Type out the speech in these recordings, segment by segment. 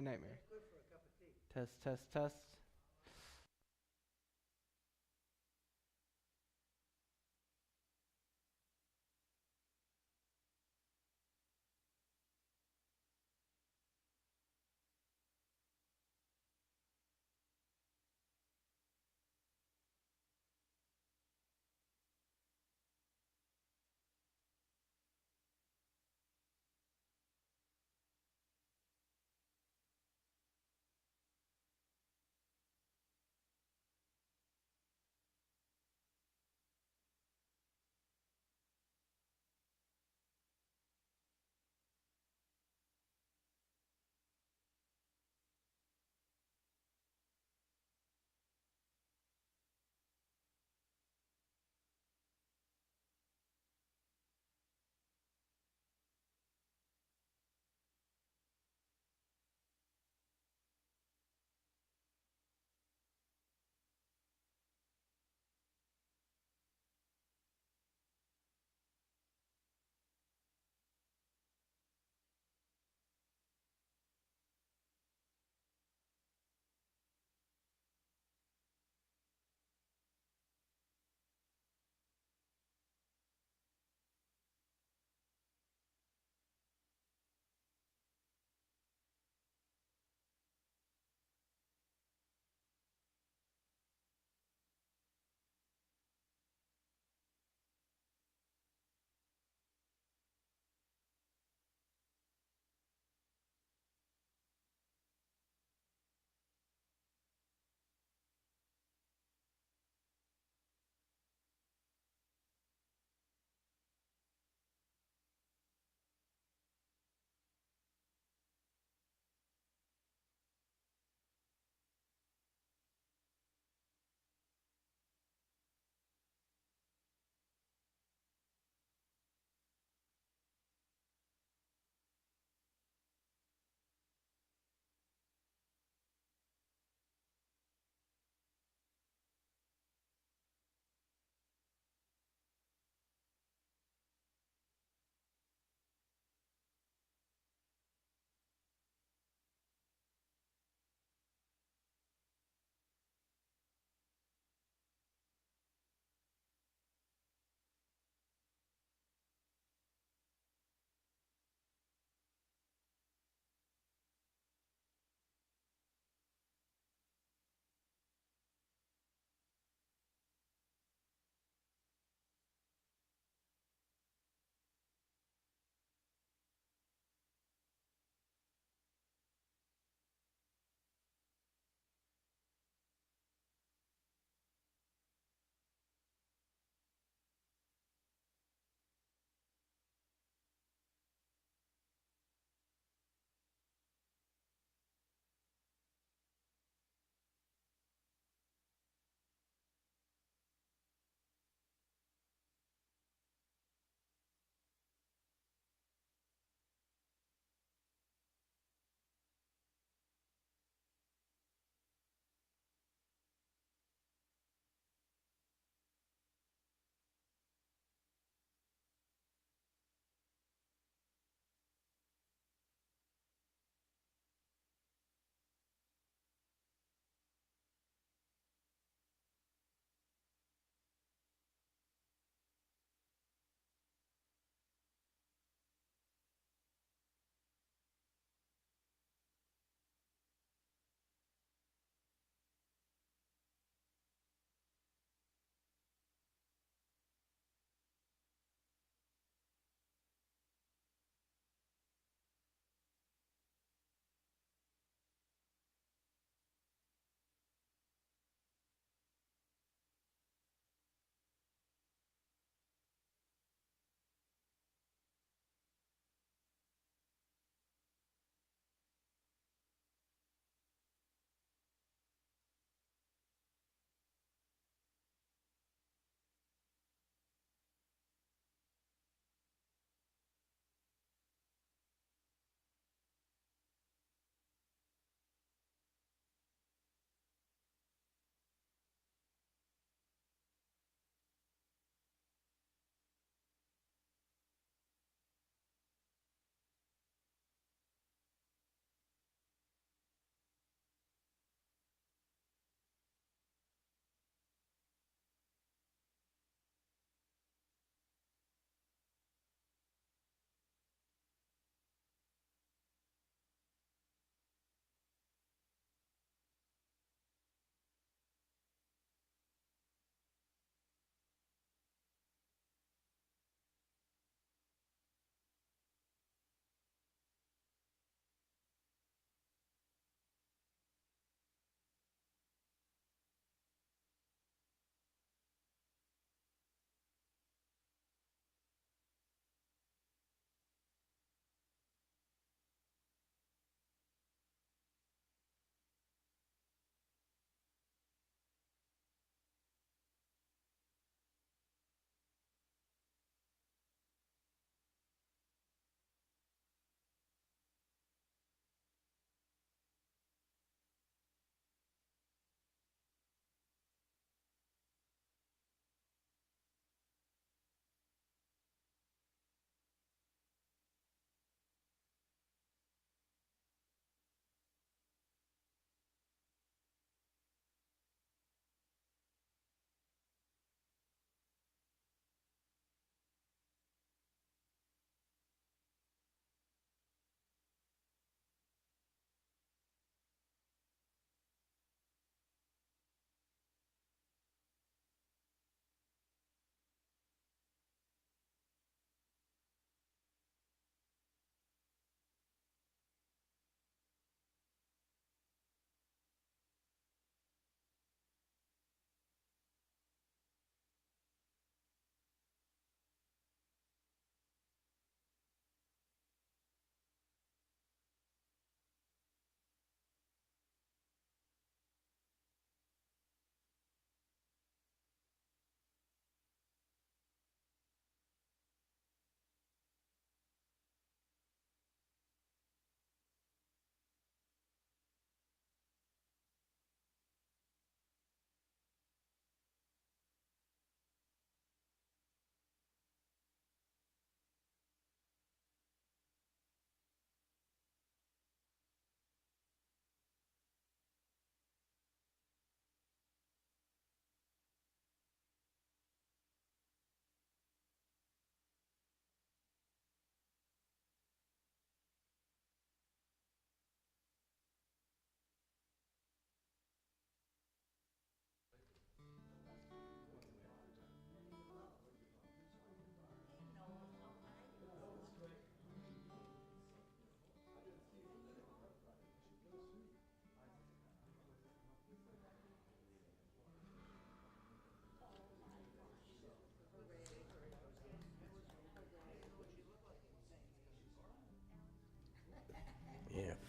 Nightmare. Test, test, test.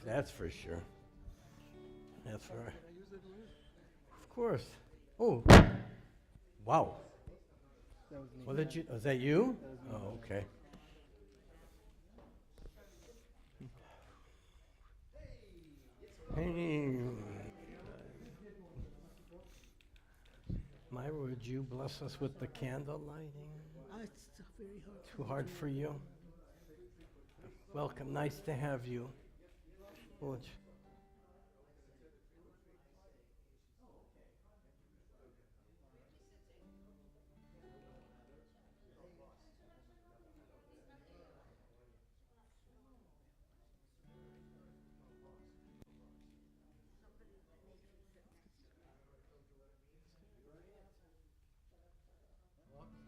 That's for sure. That's right. Can I use it, Louis? Of course. Oh, wow. That was me. What did you? Was that you? That was me. Oh, okay. Hey. Myra, would you bless us with the candle lighting? It's very hard. Too hard for you? Welcome. Nice to have you. Well,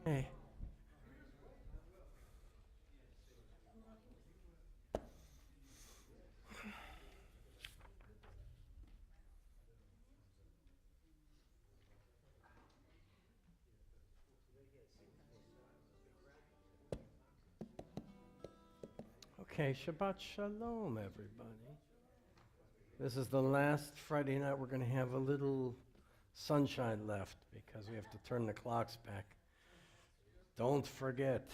hey. Okay, Shabbat Shalom, everybody. This is the last Friday night we're going to have a little sunshine left because we have to turn the clocks back. Don't forget.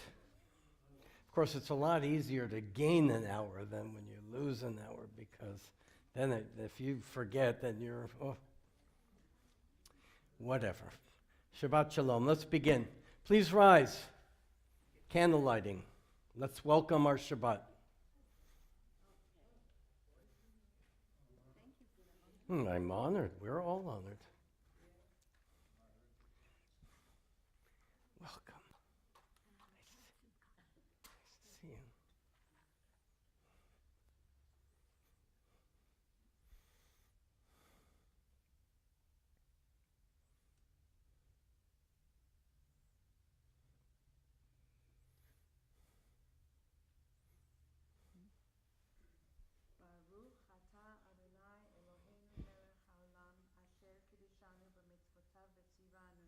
Of course, it's a lot easier to gain an hour than when you lose an hour because then if you forget, then you're, whatever. Shabbat Shalom. Let's begin. Please rise. Candle lighting. Let's welcome our Shabbat. I'm honored. We're all honored. Welcome. Nice to see you. Baruch atah Adonai Eloheinu melech haolam asher kiddushanu b'mitzvotav v'tzivanu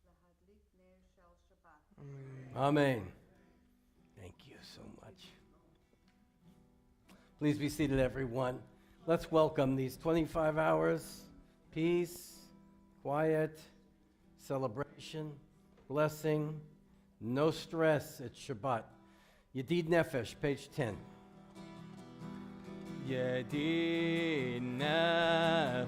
lahadlik ner shel Shabbat. Amen. Thank you so much. Please be seated, everyone. Let's welcome these 25 hours. Peace, quiet, celebration, blessing, no stress. It's Shabbat. Yedid Nefesh, page 10. Yedid Nefesh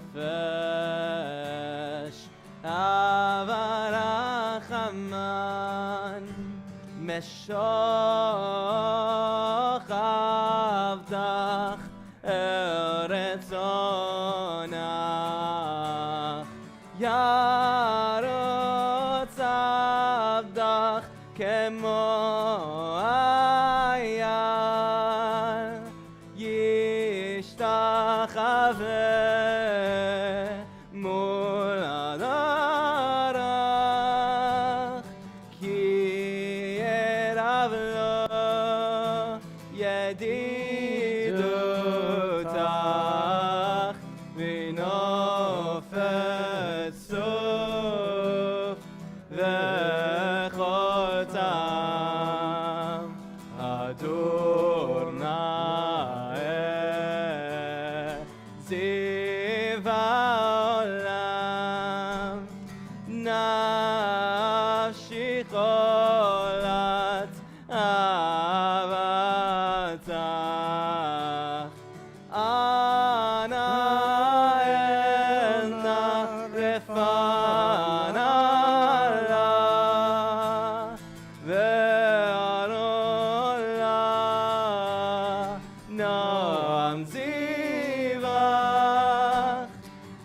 Avarachaman Meshoch Avdach Eretz Onach Yarotz Avdach Kemo Ayar Yishtachave Mol Adarach Ki Erav Lo Yedidutach V'nofet Sof V'chotam Adonai Ziv Haolam Nafshi Cholat Avatach Ana Elna Refanallah Ve'arola Noam Zivach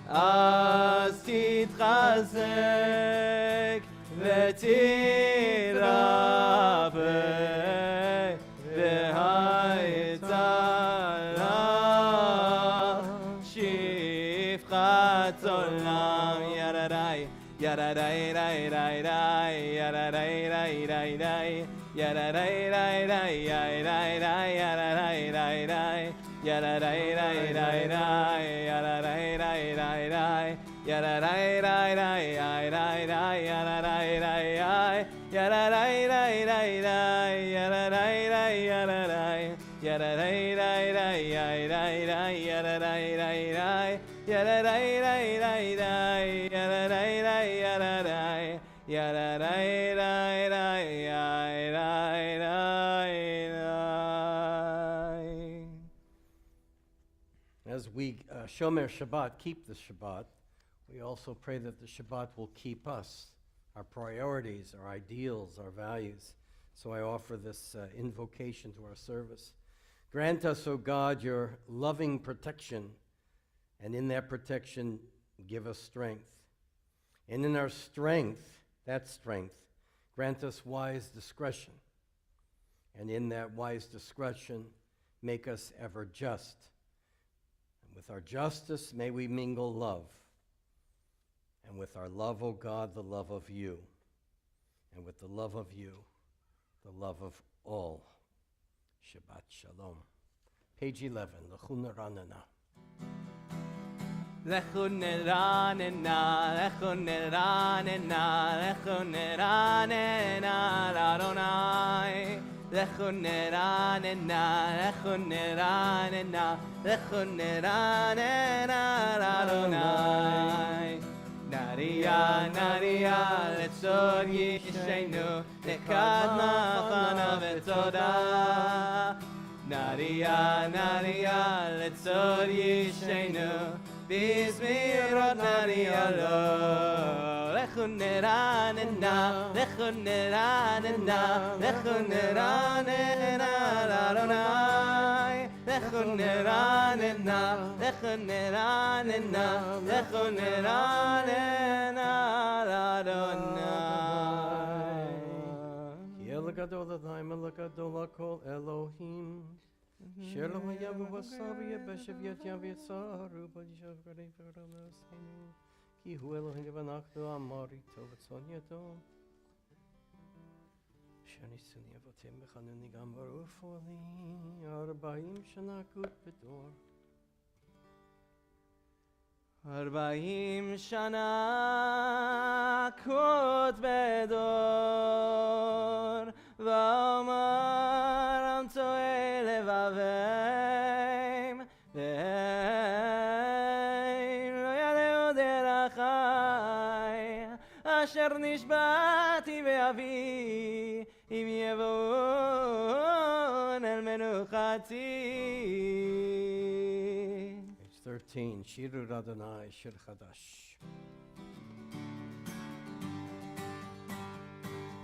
Az titchazek Ve'tirabeh Ve'haitzalach Shifchat Olam Yararai Yararai Rai Rai Rai Yararai Rai Rai Rai Yararai Rai Rai Rai Rai Rai Yararai Rai Rai Yararai Rai Rai Rai Yararai Rai Rai Rai Yararai Rai Rai Rai Rai Rai Yararai Rai Rai Yararai Rai Rai Rai Yararai Rai Yararai Yararai As we Shomer Shabbat, keep the Shabbat, we also pray that the Shabbat will keep us, our priorities, our ideals, our values. So I offer this invocation to our service. Grant us, O God, your loving protection, and in that protection, give us strength. And in our strength, that strength, grant us wise discretion. And in that wise discretion, make us ever just. And with our justice, may we mingle love. And with our love, O God, the love of you. And with the love of you, the love of all. Shabbat Shalom. Page 11, L'chun Ranana. L'chun Ranana, L'chun Ranana, L'chun Ranana, L'Adonai. L'chun Ranana, L'chun Ranana, L'chun Ranana, L'Adonai. Naria, Naria, Letzor Yishenu, Lekadma Chana V'Toda. Naria, Naria, Letzor Yishenu, B'Zmirot Naria Lo. L'chun Ranana, L'chun Ranana, L'chun Ranana, L'Adonai. L'chun Ranana, L'chun Ranana, L'chun Ranana, L'Adonai. Ki el gadol Adonai el gadol kol Elohim. Shelo yavu vasav yebeshev yet yav yitzaru b'l yishav gadei v'gadol Eloheinu. Ki hu Elohim v'nachnu amari tov etzon yedo. Shanisuni avotim b'chanuni gam barufu li 40 shana kut b'dor. 40 שנה כות בדור ואומר עם צועי לבבים והם לא ידעו דרכי אשר נשבעתי באבי אם יבואון אל מנוחתי. 13, Shiru Adonai, Shir Chadash.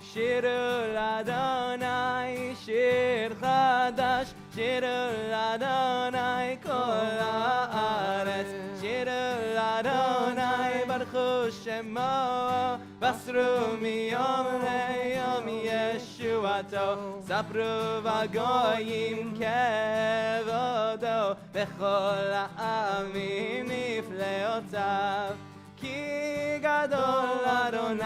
שירו לאדוני שיר חדש, שירו לאדוני כל הארץ, שירו לאדוני ברכו שמו, בסרו מיום ליום ישועתו, ספרו בגויים כבודו, בכל העמים נפלאותיו, כי גדול אדוני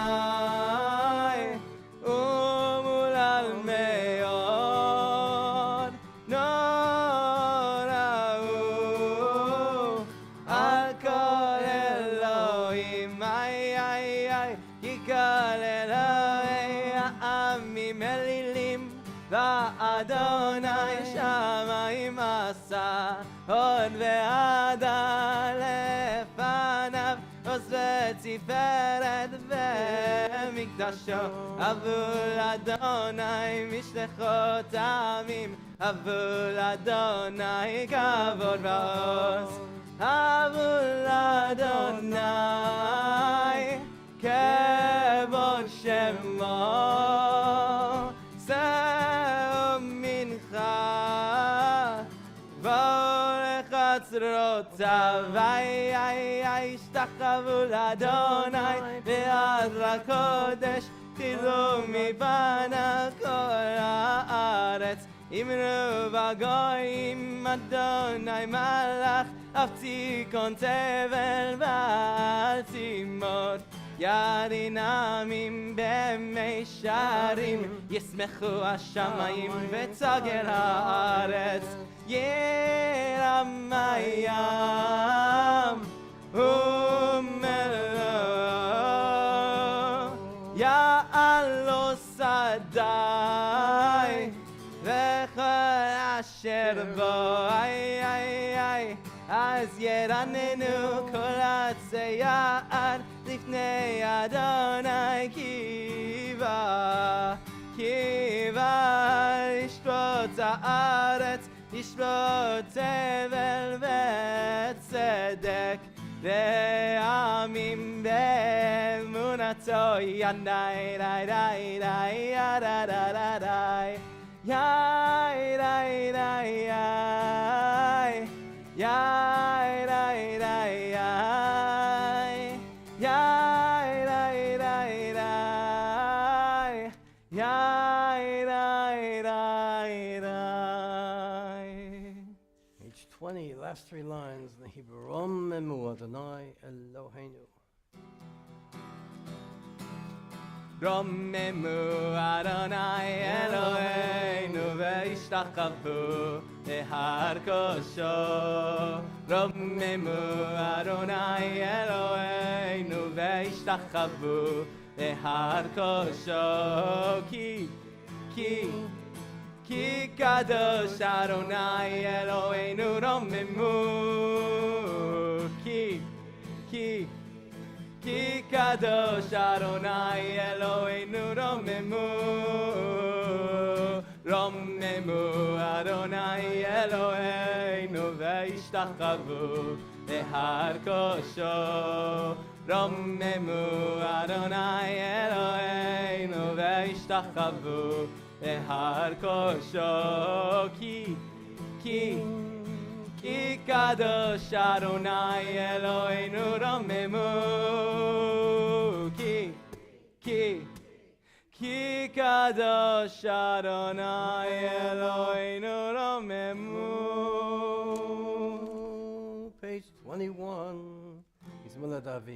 ומולל מאוד, נורא הוא על כל אלוהים, איי איי איי, כי כל אלוהי העמים אלילים, ואדוני שמיים עשה, הוד ועדה לפניו, עוז ותפארת במקדשו, עבור אדוני משלחות עמים, עבור אדוני כבוד ועוז, עבור אדוני כבוד שמו, שאו מנחה חצרותיו, איי איי איי, השתחוו לאדוני בעד לקודש, חילו מפניו כל הארץ, אמרו בגויים אדוני מלך, אף תיקון תבל ועל תימות, ידין עמים במישרים, ישמחו השמיים וצגר הארץ, ירם הים ומלואו, יעלו שדי וכל אשר בקרבו, אז ירננו כל עצי יער לפני אדוני קיבה לשפוט הארץ, לשפוט תבל וצדק ועמים באמונתו ינאי די די די ידה דה דה די יאי די די יאי יאי די די יאי יאי די די די יאי די די די. Page 20, last three lines, the Hebrew. Romemu Adonai Eloheinu. רוממו אדוני אלוהינו והשתחוו להר קודשו. רוממו אדוני אלוהינו והשתחוו להר קודשו. כי קדוש אדוני אלוהינו רוממו. כי קדוש אדוני אלוהינו רוממו. רוממו אדוני אלוהינו והשתחוו להר קודשו. רוממו אדוני אלוהינו והשתחוו להר קודשו. כי קדוש אדוני אלוהינו רוממו. כי קדוש אדוני אלוהינו רוממו. Page 21, מזמור לדוד.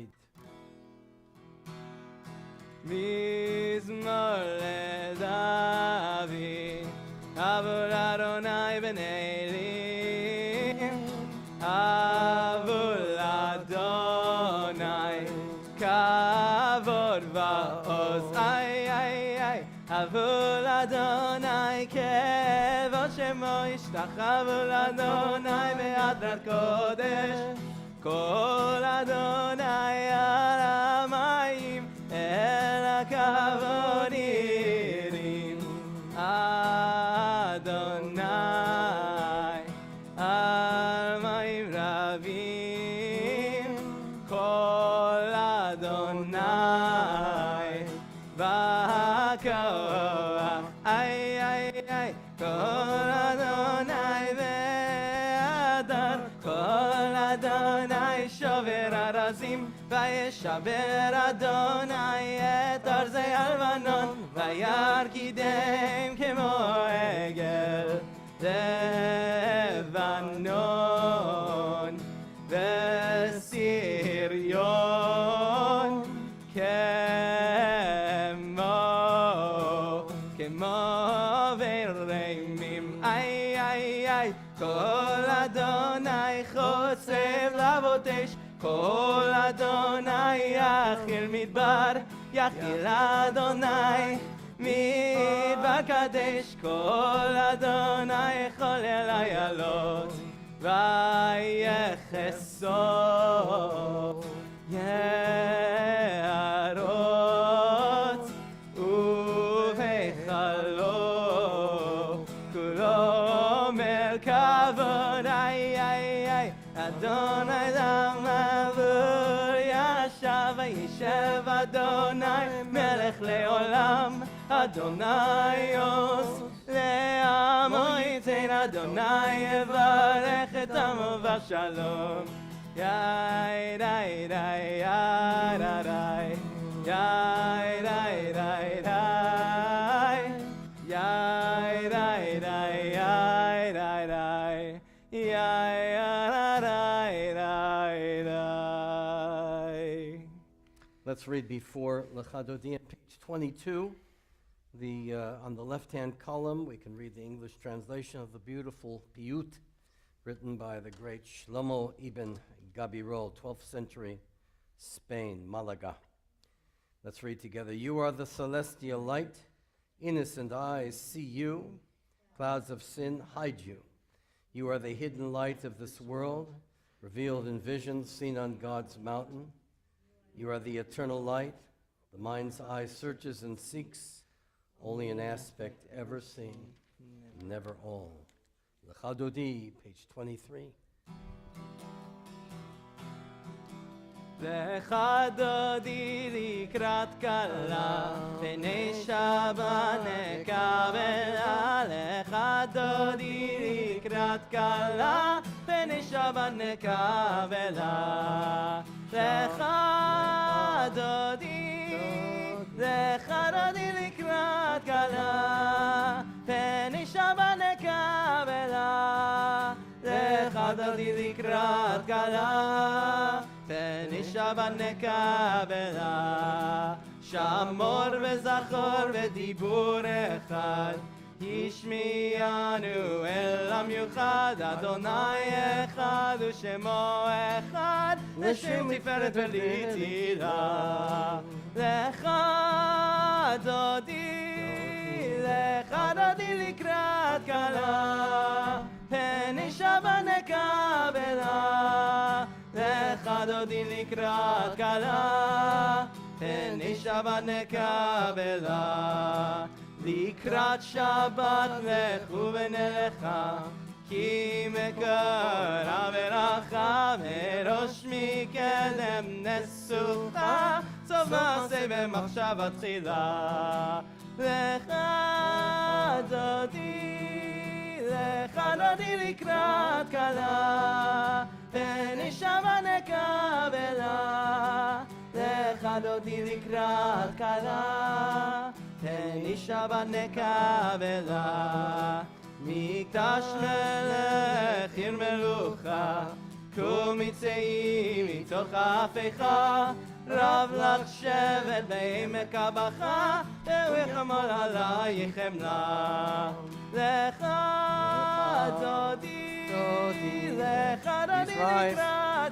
מזמור לדוד, עבור אדוני בני אלים, עבור אדוני כבוד ועוז. עבור אדוני כבוד שמו ישתחוו לאדוני בהדרת קודש. כל אדוני על המים אל הכבוד ירים. אדוני על מים רבים. כל אדוני בכוח. כל אדוני בהדר. כל אדוני שובר ארזים. וישבר אדוני את ארזי הלבנון. וירקידם כמו עגל לבנון. וסריון כמו ורמים. כל אדוני חוצב להבות אש. כל אדוני יחיל מדבר. יחיל אדוני מדבר קדש. כל אדוני חולל איילות. ויחסוף יערות ובהיכלו כולו מרכבות. אדוני למעבור ישב. וישב אדוני מלך לעולם. אדוני עוז לעמו ייתן. אדוני יברך את עמו בשלום. יאי די די יאי די די יאי די די די יאי די די יאי די די יאי די די די. Let's read before Lechadodim, page 22. On the left-hand column, we can read the English translation of the beautiful Piyut, written by the great Shlomo ibn Gabirol, 12th century Spain, Malaga. Let's read together. You are the celestial light. Innocent eyes see you. Clouds of sin hide you. You are the hidden light of this world, revealed in visions seen on God's mountain. You are the eternal light. The mind's eye searches and seeks only an aspect ever seen, never all. Lecha Dodi, page 23. לך דודי לקראת כלה, פני שבת נקבלה. לך דודי לקראת כלה, פני שבת נקבלה. לך דודי לקראת כלה, פני שבת נקבלה. לך דודי לקראת כלה, פני שבת נקבלה. שמור וזכור ודיבור אחד, השמיענו אל המיוחד. אדוני אחד ושמו אחד, לשם תפארת ולתהילה. לך דודי לקראת כלה, פני שבת נקבלה. לך דודי לקראת כלה, פני שבת נקבלה. לקראת שבת לכו ונלכה, כי מקרב ורחם, מראש מקדם נסוכה, סוף מעשה במחשבה תחילה. לך דודי לקראת כלה, פני שבת נקבלה. לך דודי לקראת כלה, פני שבת נקבלה. מקדש מלך עיר מלוכה, קום יצאי מתוך ההפיכה. רב לך שבט בעמק הבכה, והוא יחמול עלייך אמנה. לך דודי לקראת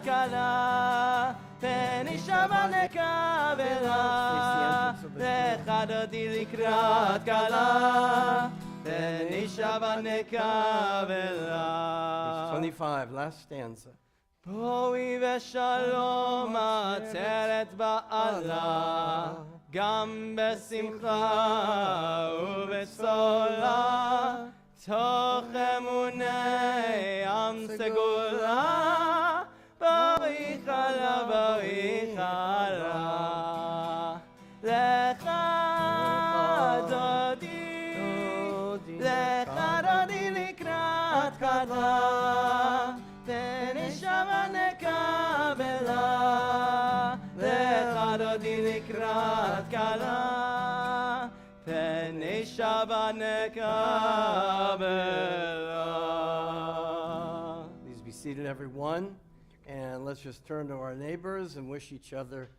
כלה, פני שבת נקבלה. לך דודי לקראת כלה, פני שבת נקבלה. 25, last stanza. בואי ושלום עצרת בעלה, גם בשמחה ובצולה, תוך אמוני עם סגולה. בואי חלה, בואי חלה. לך דודי לקראת כלה, פני שבת נקבלה. לך דודי לקראת כלה, פני שבת נקבלה. Please be seated, everyone. And let's just turn to our neighbors and wish each other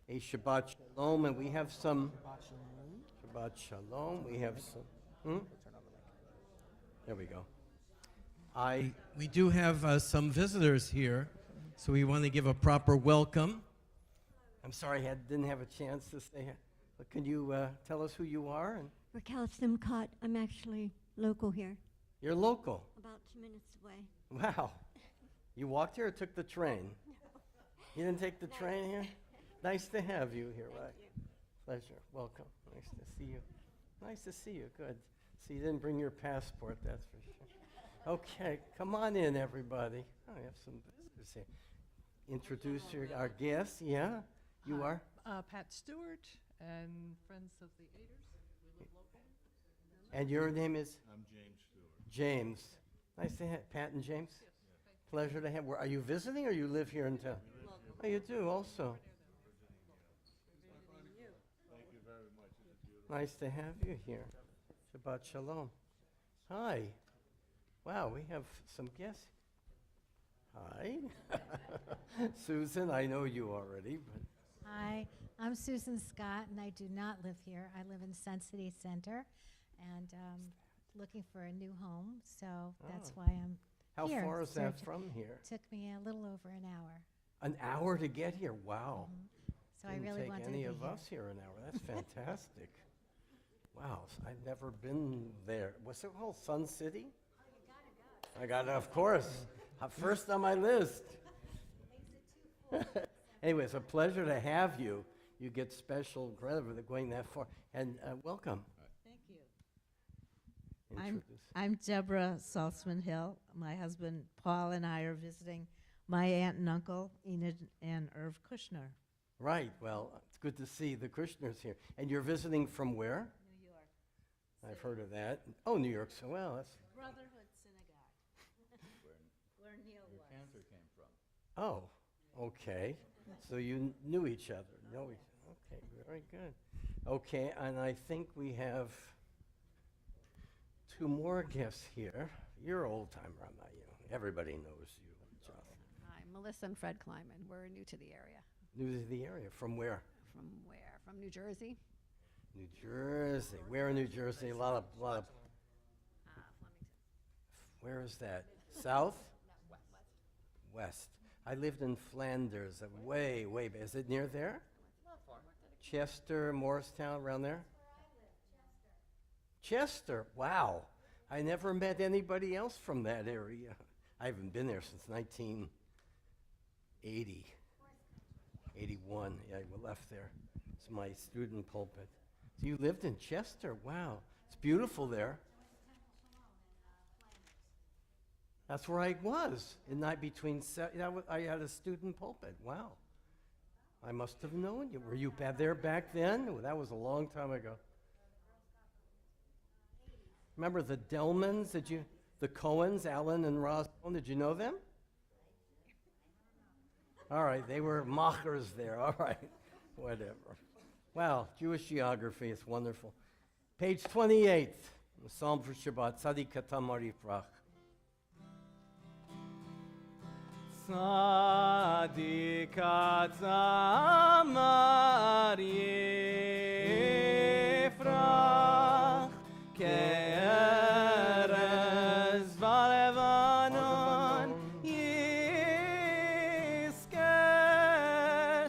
a Shabbat Shalom. And we have some Shabbat Shalom. We have some. There we go. We do have some visitors here, so we want to give a proper welcome. I'm sorry I didn't have a chance to say it. But can you tell us who you are? And Raquel Simcott. I'm actually local here, you're local. about 2 minutes away. Wow. You walked here or took the train? You didn't take the train here? Nice to have you here, right? Pleasure. Welcome. Nice to see you. Nice to see you. Good. So you didn't bring your passport, that's for sure. Okay, come on in, everybody. Oh, we have some visitors here. Introduce our guests. Yeah, you are? Pat Stewart and Friends of the Aiders. We live local. And your name is? I'm James Stewart. James. Nice to have Pat and James. Pleasure to have. Are you visiting or you live here in town? Oh, you do also. Thank you very much. It's beautiful. Nice to have you here. Shabbat Shalom. Hi. Wow, we have some guests. Hi. Susan, I know you already, but Hi, I'm Susan Scott, and I do not live here. I live in Sun City Center, and looking for a new home, so that's why I'm how here. far is that searching. from here? Took me a little over an hour. An hour to get here? Wow. So I Didn't really take wanted any to of be here. us here an hour. That's fantastic. Wow, I've never been there. What's it called? Sun City? I got it, of course. First on my list. Anyway, it's a pleasure to have you. You get special credit for going that far. And welcome. Thank you. Introduce. I'm Deborah Saltzman Hill. My husband Paul and I are visiting my aunt and uncle Enid and Irv Kushner. Right. Well, it's good to see the Kushners here. And you're visiting from where? New York. I've heard of that. Oh, New York. So, well, that's. Brotherhood Synagogue. Where Neil was. Cantor came from. Oh, okay. So you knew each other. Okay, very good. Okay, and I think we have two more guests here. You're an old timer, I'm not you. Everybody knows you, Jonathan. Hi, Melissa and Fred Kleiman. We're new to the area. New to the area. From where? From where? From New Jersey. New Jersey. Where in New Jersey? A lot of. Flemington. Where is that? South? No, West. I lived in Flanders, way back. Is it near there? Chester, Morristown, around there? Chester. Wow. I never met anybody else from that area. I haven't been there since 1980. 81. Yeah, we left there. It's my student pulpit. So you lived in Chester. Wow. It's beautiful there. That's where I was. In night between, I had a student pulpit. Wow. I must have known you. Were you there back then? Well, that was a long time ago. Remember the Delmans? The Cohens, Alan and Ross Cohen? Did you know them? All right, they were machers there. All right, whatever. Wow, Jewish geography, it's wonderful. Page 28, the Psalm for Shabbat, Tzadik Katam Arifrach. Tzadik Atzamar Yifrach Ke'erez Valevanon Yizkeh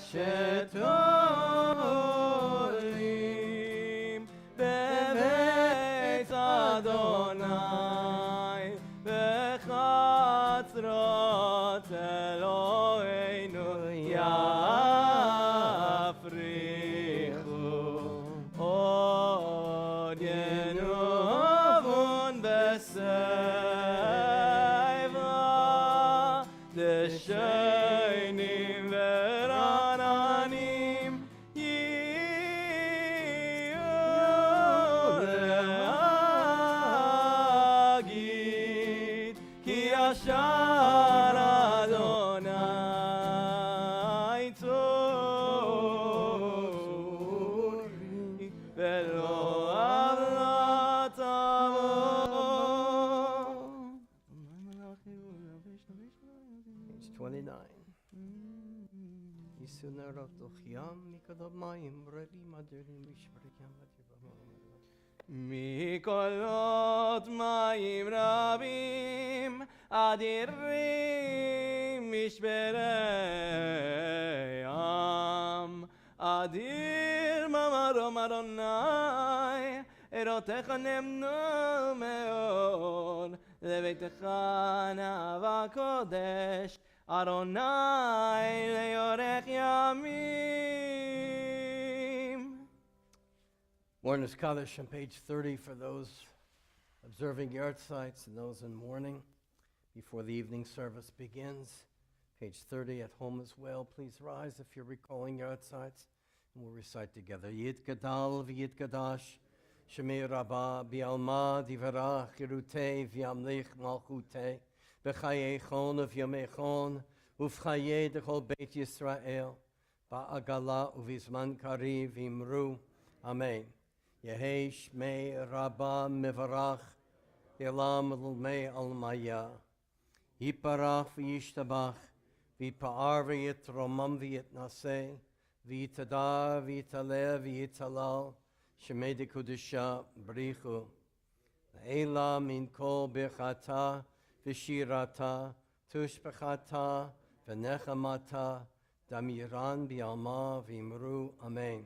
Shetolim Beveit Adonai Bechatzrot Eloheinu Yafrichu Od Yenuvun Beseva Deshenim Verananim Yiyu Leagid Ki Yashar Adonai Tzori Velo Avrat Amo Page 29. Yisunarot Dochiam Mikadab Mayim Rebim Aderim Vishvarikam Mikolot mayim rabim adirim mishbereyam adir mamarom Adonai erotecha nemnu meod leveitecha nava kodesh Adonai leyorech yamim. Mourner's Kaddish on page 30 for those observing yard sites and those in mourning before the evening service begins. Page 30 at home as well. Please rise if you're recalling yard sites, and we'll recite together. Yid Gadal v'Yid Gadash, Shemei Rabbah, Bialma, Divarach, Yerutei, V'yamlich, Malchutei, B'chayei v'yamei Uvchayei dechol Beit Yisrael, Ba'agala uvizman kariv imru. Amen. Yehi Shmei Rabbah Mivarach, Elam L'mei Almaya, Yiparach v'yishtabach, V'yipa'ar v'yitromam v'yitnaseh, V'yitadar v'yitaleh v'yitalal, Shemei Dekudusha Brichu. Elam min kol birchata v'shirata, Tushbechata v'nechamata, Damiran bi'alma v'imru. Amen.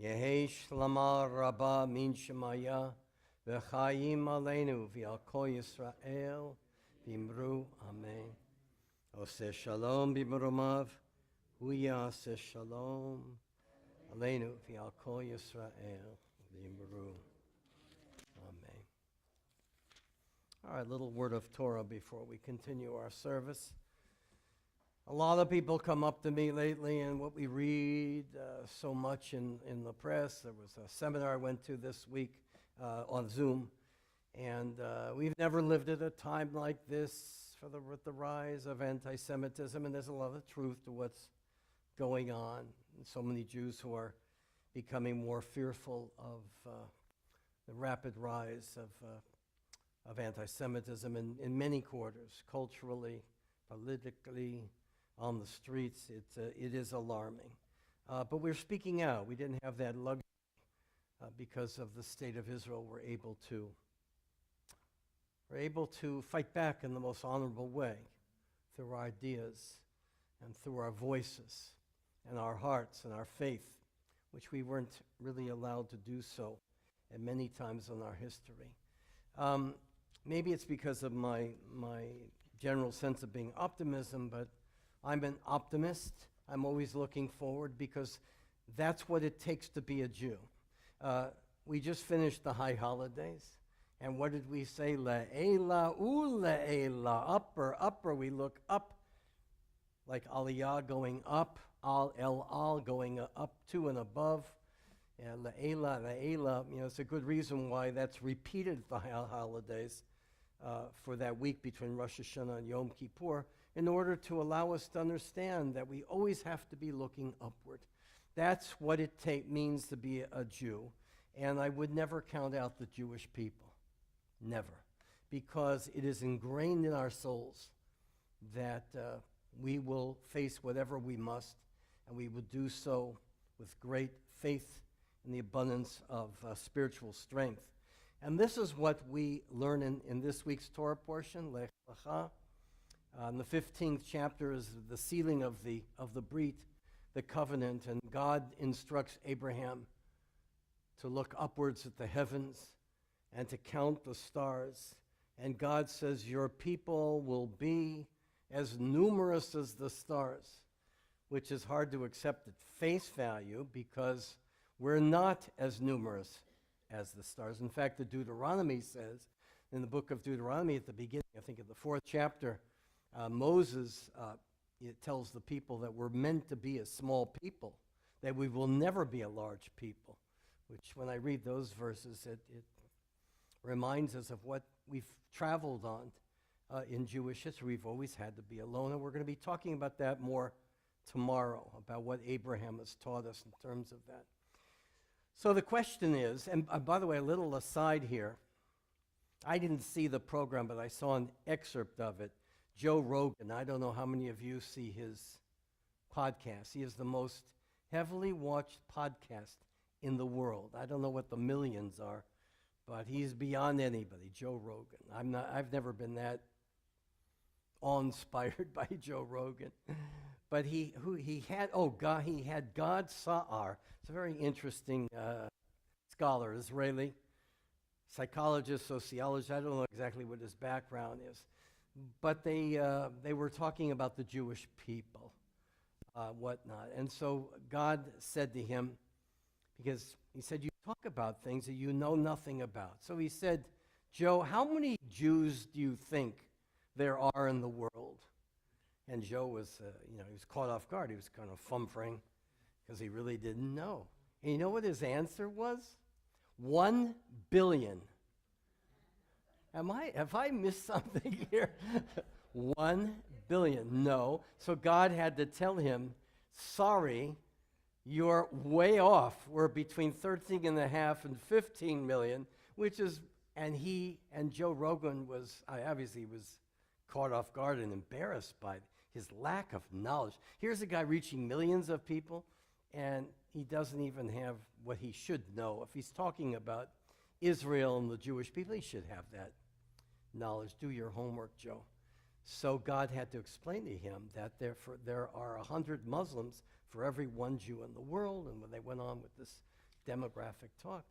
Yehi Shlama Rabbah min Shemaya, V'chayim aleinu v'al kol Yisrael, Bimru, Amen. Ose shalom bimrumav, huya se shalom, aleinu v'al kol Yisrael, Bimru, Amen. All right, little word of Torah before we continue our service. A lot of people come up to me lately, and what we read so much in the press. There was a seminar I went to this week on Zoom, and we've never lived at a time like this with the rise of anti-Semitism, and there's a lot of truth to what's going on. And so many Jews who are becoming more fearful of the rapid rise of anti-Semitism in many quarters, culturally, politically, on the streets. It is alarming. But we're speaking out. We didn't have that luxury because of the state of Israel. We're able to fight back in the most honorable way through our ideas and through our voices and our hearts and our faith, which we weren't really allowed to do so at many times in our history. Maybe it's because of my general sense of being optimism, but I'm an optimist. I'm always looking forward because that's what it takes to be a Jew. We just finished the high holidays, and what did we say? Le'ela u'le'ela, upper. We look up, like aliyah going up, al going up to and above. And le'ela, it's a good reason why that's repeated the high holidays for that week between Rosh Hashanah and Yom Kippur, in order to allow us to understand that we always have to be looking upward. That's what it means to be a Jew. And I would never count out the Jewish people. Never. Because it is ingrained in our souls that we will face whatever we must, and we will do so with great faith in the abundance of spiritual strength. And this is what we learn in this week's Torah portion, Lech Lecha. In the 15th chapter is the sealing of the Brit, the covenant, and God instructs Abraham to look upwards at the heavens and to count the stars. And God says, your people will be as numerous as the stars, which is hard to accept at face value because we're not as numerous as the stars. In fact, the Deuteronomy says, in the book of Deuteronomy at the beginning, I think of the 4th chapter, Moses it tells the people that we're meant to be a small people, that we will never be a large people, which when I read those verses, it reminds us of what we've traveled on in Jewish history. We've always had to be alone, and we're going to be talking about that more tomorrow, about what Abraham has taught us in terms of that. So the question is, and by the way, a little aside here, I didn't see the program, but I saw an excerpt of it. Joe Rogan, I don't know how many of you see his podcast. He is the most heavily watched podcast in the world. I don't know what the millions are, but he's beyond anybody, Joe Rogan. I've never been that awe-inspired by Joe Rogan. But he had Gad Saar. It's a very interesting scholar, Israeli psychologist, sociologist. I don't know exactly what his background is. But they were talking about the Jewish people, whatnot. And so God said to him, because he said, you talk about things that you know nothing about. So he said, Joe, how many Jews do you think there are in the world? And Joe was, he was caught off guard. He was kind of fumfering because he really didn't know. And you know what his answer was? 1 billion. Have I missed something here? 1 billion. No. So God had to tell him, sorry, you're way off. We're between 13.5 and 15 million, which is, and Joe Rogan was caught off guard and embarrassed by his lack of knowledge. Here's a guy reaching millions of people, and he doesn't even have what he should know. If he's talking about Israel and the Jewish people, he should have that knowledge. Do your homework, Joe. So God had to explain to him that there are 100 Muslims for every one Jew in the world, and when they went on with this demographic talk.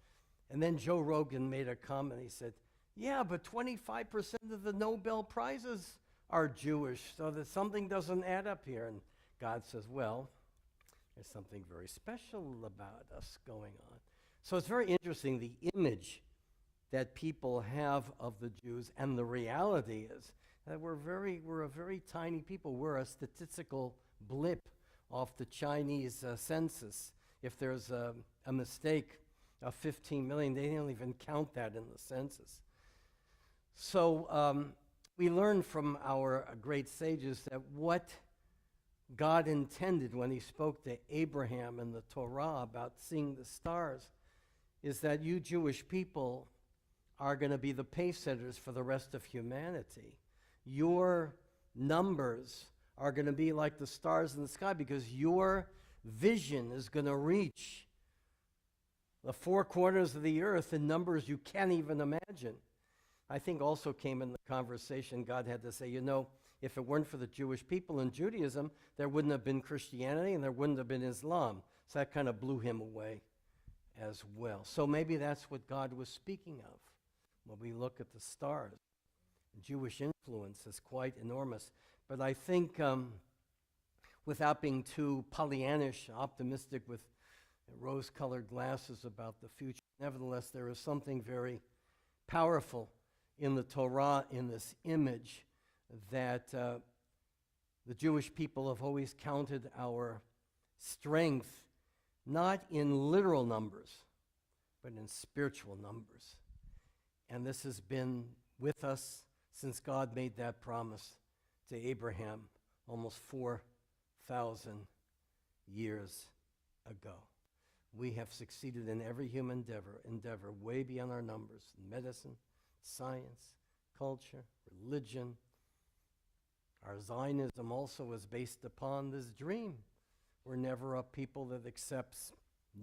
And then Joe Rogan made a comment. He said, Yeah, but 25% of the Nobel Prizes are Jewish, so that something doesn't add up here. And God says, well, there's something very special about us going on. So it's very interesting, the image that people have of the Jews, and the reality is that we're a very tiny people. We're a statistical blip off the Chinese census. If there's a mistake of 15 million, they don't even count that in the census. So we learn from our great sages that what God intended when he spoke to Abraham in the Torah about seeing the stars is that you Jewish people are going to be the pace setters for the rest of humanity. Your numbers are going to be like the stars in the sky because your vision is going to reach the four corners of the earth in numbers you can't even imagine. I think also came in the conversation, God had to say, you know, if it weren't for the Jewish people in Judaism, there wouldn't have been Christianity and there wouldn't have been Islam. So that kind of blew him away as well. So maybe that's what God was speaking of when we look at the stars. Jewish influence is quite enormous. But I think without being too Pollyannish, optimistic with rose-colored glasses about the future, nevertheless, there is something very powerful in the Torah, in this image, that the Jewish people have always counted our strength not in literal numbers, but in spiritual numbers. And this has been with us since God made that promise to Abraham almost 4,000 years ago. We have succeeded in every human endeavor way beyond our numbers, in medicine, science, culture, religion. Our Zionism also is based upon this dream. We're never a people that accepts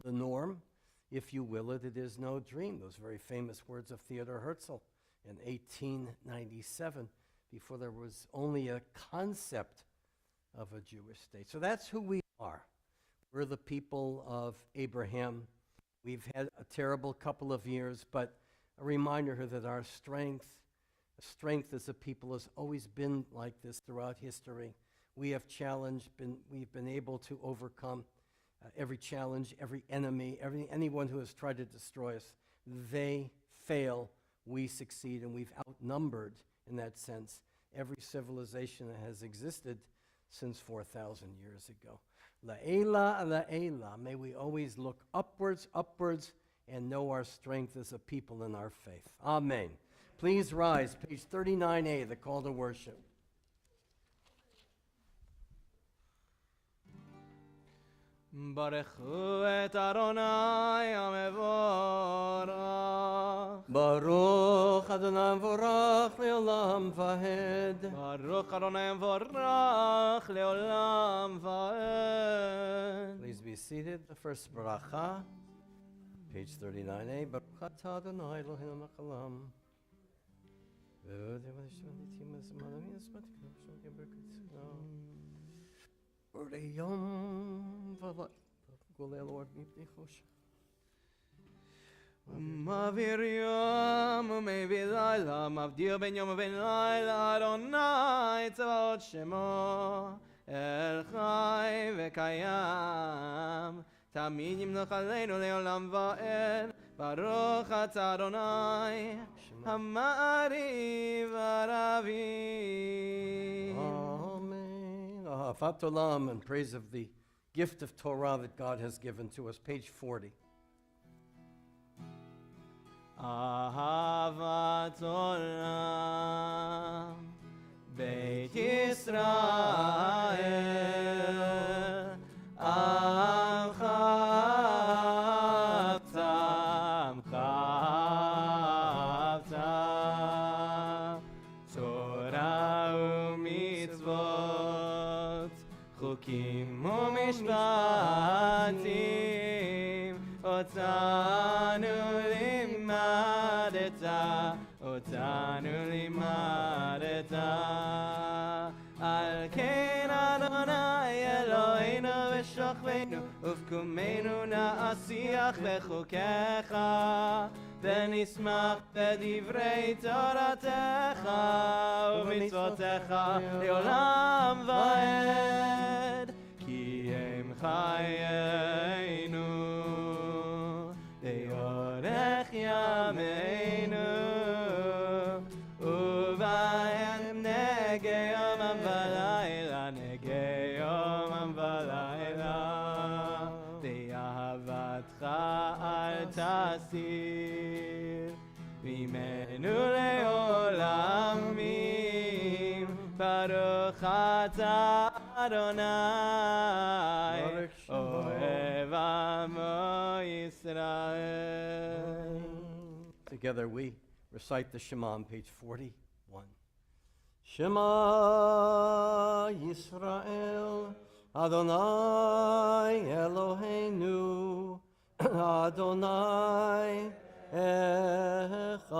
the norm. If you will it, it is no dream. Those very famous words of Theodor Herzl in 1897, before there was only a concept of a Jewish state. So that's who we are. We're the people of Abraham. We've had a terrible couple of years, but a reminder here that our strength as a people has always been like this throughout history. We have we've been able to overcome every challenge, every enemy, anyone who has tried to destroy us. They fail, we succeed, and we've outnumbered, in that sense, every civilization that has existed since 4,000 years ago. La'ela, la'ela, may we always look upwards, and know our strength as a people in our faith. Amen. Please rise, page 39A, the call to worship. Baruchu et Adonai HaMevorach. Baruch Adonai Vorach Leolam Vahed. Baruch Adonai Vorach Leolam Vaed. Please be seated. The first bracha, page 39A. Baruch atah Adonai Eloheinu melech haolam. Mavir yom umevi layla, mavdir ben yom uben layla, Adonai tzavot shemo, El chai v'kayam, tamid yimloch aleinu leolam va'ed, Baruch atah Adonai, Hama'ari v'aravi. Amen. Ahavat olam, in praise of the gift of Torah that God has given to us. Page 40. Ahavat olam, Beit Yisrael, Am chavta, Torah u'mitzvot, Chukim u'mishpatim, Otanu limadeta, Al ken Adonai Eloheinu v'sholem שוכבנו ובקומנו נעשיח בחוקיך ונשמח בדברי תורתך ומצוותיך לעולם ועד כי הם חיינו לאורך ימינו ובהם נגי יומם ולילה נגי יומם ולילה באהבתך אל תסיר ממנו לעולמים ברוך אתה אדוני אוהב עמו ישראל. Together we recite the Shema on page 41. Shema Yisrael, Adonai Eloheinu, Adonai Echad.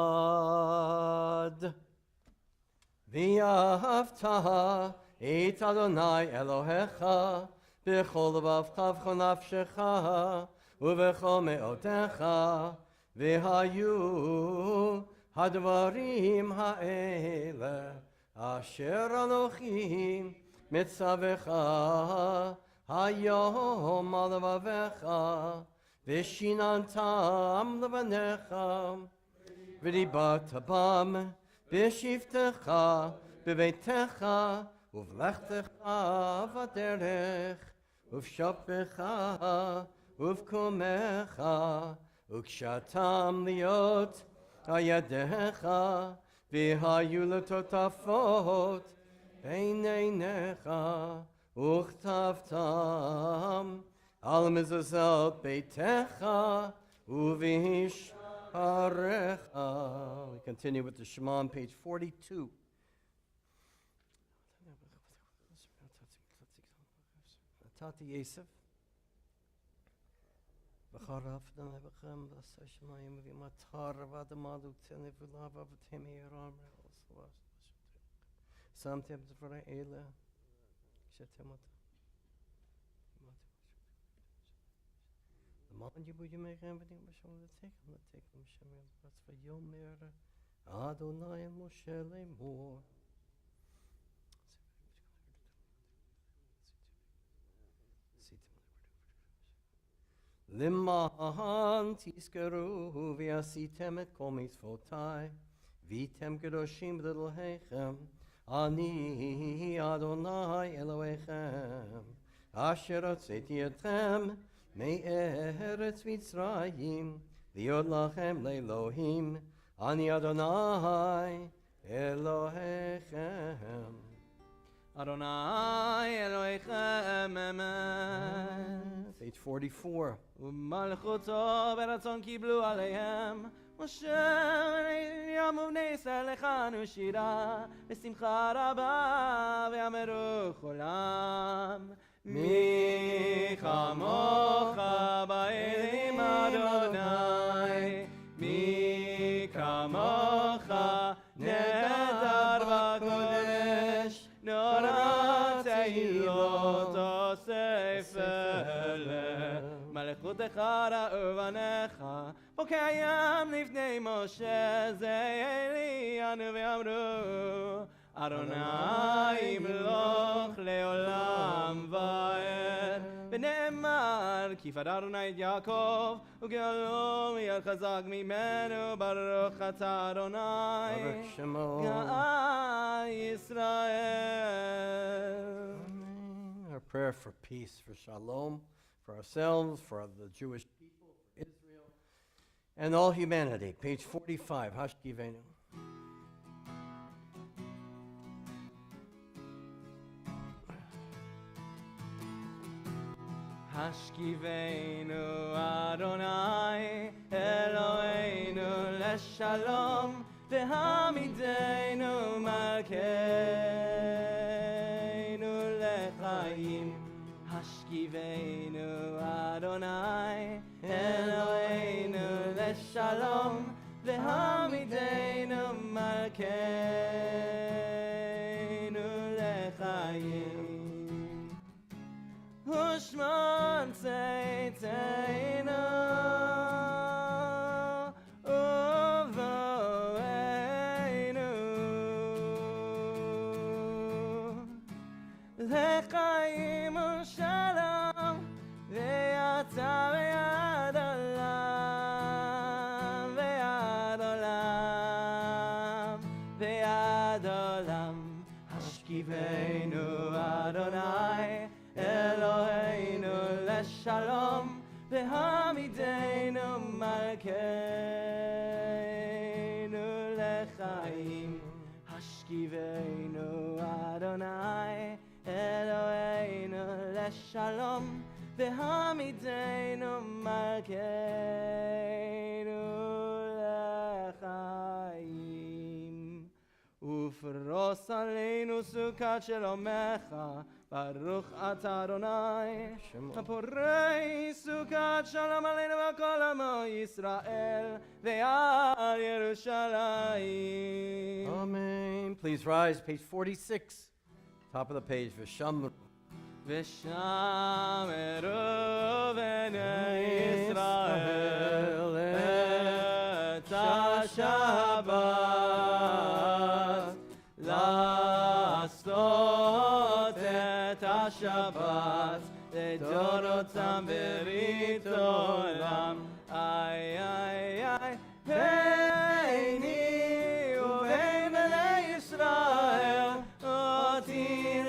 V'yahavta et Adonai Elohecha, b'chol levavcha v'chol nafshecha, u'v'chol me'otecha, v'hayu הדברים האלה אשר אנוכי מצווך היום על לבביך ושיננתם לבניך ודיברת בם בשבתך בביתך ובלכתך בדרך ובשופך ובקומך וקשתם להיות הידיך והיו לטוטפות בין עיניך וכתבתם על מזוזות ביתך ובשעריך. We continue with the Shema on page 42. Tati Yosef וחרפת נבכם ועשה שמיים ומטר ואדמה לוצני ולהבה ותמי ירם שמתם דברי אלה כשאתם אותם למען ייבוא ימיכם ונגמשם לתקם שמיים פרץ ויאמר אדוני אל משה לאמור למען תזכרו ועשיתם את כל מצוותיי והייתם קדושים לאלוהיכם אני אדוני אלוהיכם אשר הוצאתי אתכם מארץ מצרים להיות לכם לאלוהים אני אדוני אלוהיכם. Adonai Elohechem Amen. Page 44. ומלכותו ברצון קיבלו עליהם משה יום ובני ישראל לכנו שירה בשמחה רבה ואמרו כולם מי כמוך באלים אדוני מי כמוך נהדר בקודש נורא תהילות אוסף אלה מלכותך ראו בניך וקיים לפני משה זה אלינו ואמרו אדוני ימלוך לעולם ועד ונאמר כי פדה אדוני את יעקב וגאלו מיד חזק ממנו ברוך אתה אדוני ברוך שמו גאל ישראל. Our prayer for peace, for shalom, for ourselves, for the Jewish people, for Israel, and all humanity. Page 45, Hashkivenu. השכיבנו אדוני אלוהינו לשלום והעמידנו מלכנו לחיים השכיבנו אדוני אלוהינו לשלום והעמידנו מלכנו לחיים ושמו לחיים ושלום ויצא ויד עולם ויד עולם ויד עולם השכיבנו אדוני אלוהינו לשלום והעמידנו מלכנו לחיים השכיבנו אדוני אלוהינו לשלום והעמידנו מלכנו לחיים ופרוס עלינו סוכת שלומך ברוך אתה אדוני הפורש סוכת שלום עלינו ועל כל עמו ישראל ועל ירושלים. Amen. Please rise, page 46, top of the page. V'shamru. ושמרו בני ישראל את השבת לעשות את השבת לדורותם ברית עולם. איי איי איי ביני ובין בני ישראל אותי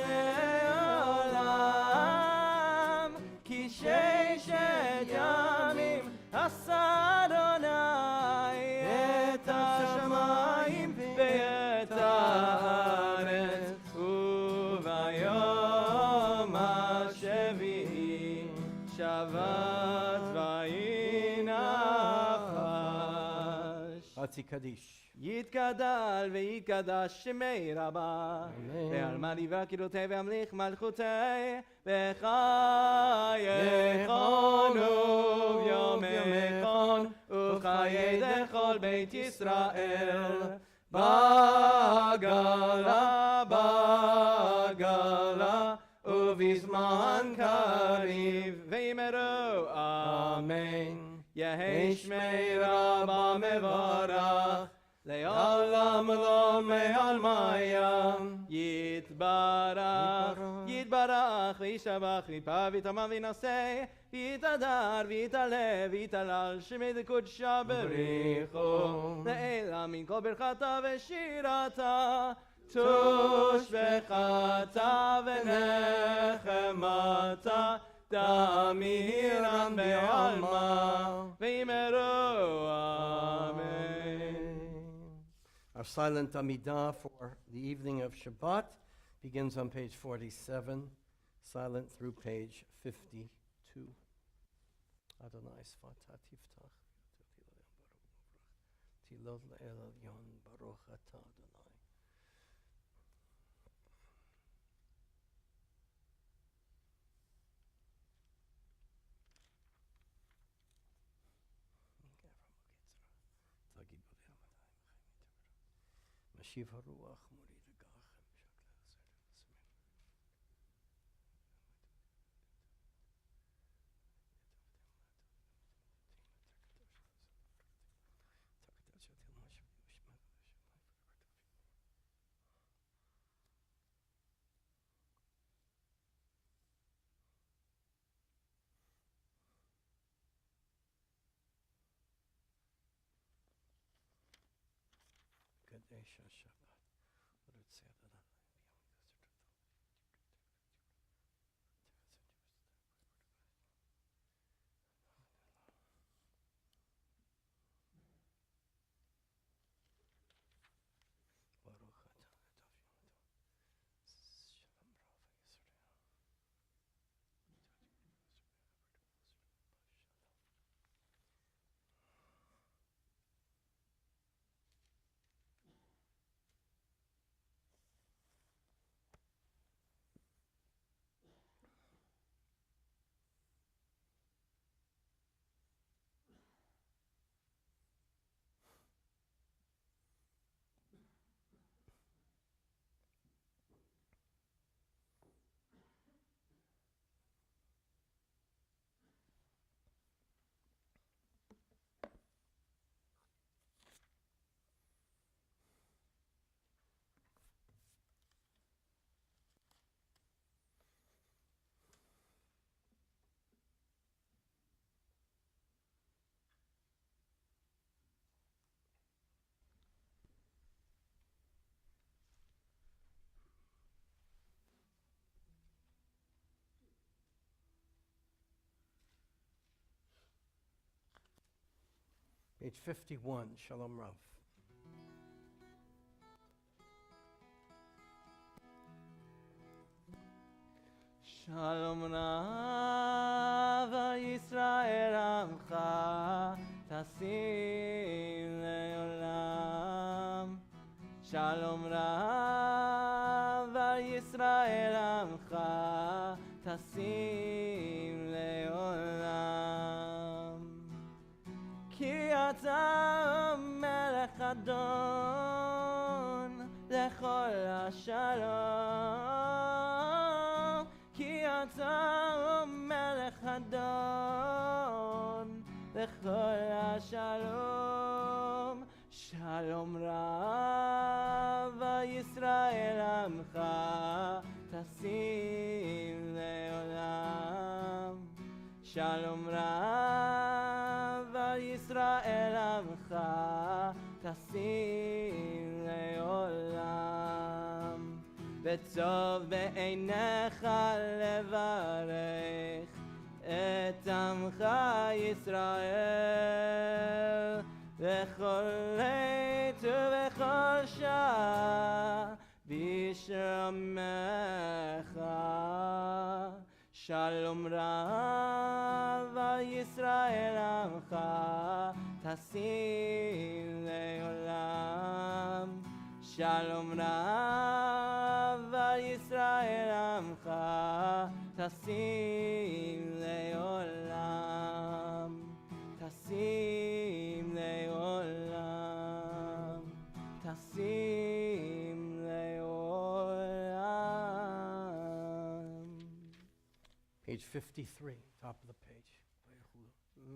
לעולם כי ששת ימים עשה אדוני את השמיים ואת הארץ וביום השביעי שבת וינפש. Hatzi Kaddish. יתגדל ויתקדש שמי רבה ועלמא דיבה קידותי והמליך מלכותי וחייכון וביומכון וחיי דכל בית ישראל בגלה בגלה ובזמן קריב ואמרו אמן. יהי שמי רבה מבורך לעולם לא מעלמיים יתברך יתברך וישבח ויתפאר ויתאמן וינשא ויתהדר ויתעלה ויתהלל שמי דקודשה בריחו לעילא מן כל ברכתה ושירתה תושבחתה ונחמתה תמירן בעלמא ואמרו אמן. Our silent Amidah for the evening of Shabbat begins on page 47, silent through page 52. Adonai Sfata Tiftach, Tilot Le'elyon Baruch Ata Adonai. Mashiv haruach morid agachem Kadesh Shabbat. What did it say that? Page 51, Shalom Rav. Shalom Rav Yisrael Amcha Tasim Leolam. Shalom Rav Yisrael Amcha Tasim Leolam. Ki ata melech adon lechol hashalom. Ki ata melech adon lechol hashalom. Shalom Rav Yisrael Amcha Tasim Leolam. Shalom Rav Yisrael Amcha Tasim Leolam. Betzov be'einecha levarech et Amcha Yisrael v'chol leit v'chol shah b'shamecha. Shalom Rav Yisrael Amcha Tasim Leolam. Shalom Rav Yisrael Amcha Tasim Leolam. Tasim Leolam. Tasim Leolam. Page 53, top of the page.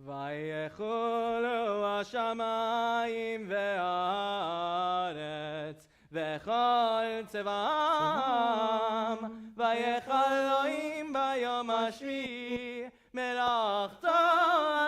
ויכולו השמיים והארץ וכל צבאם, ויכל אלוהים ביום השביעי מלאכתו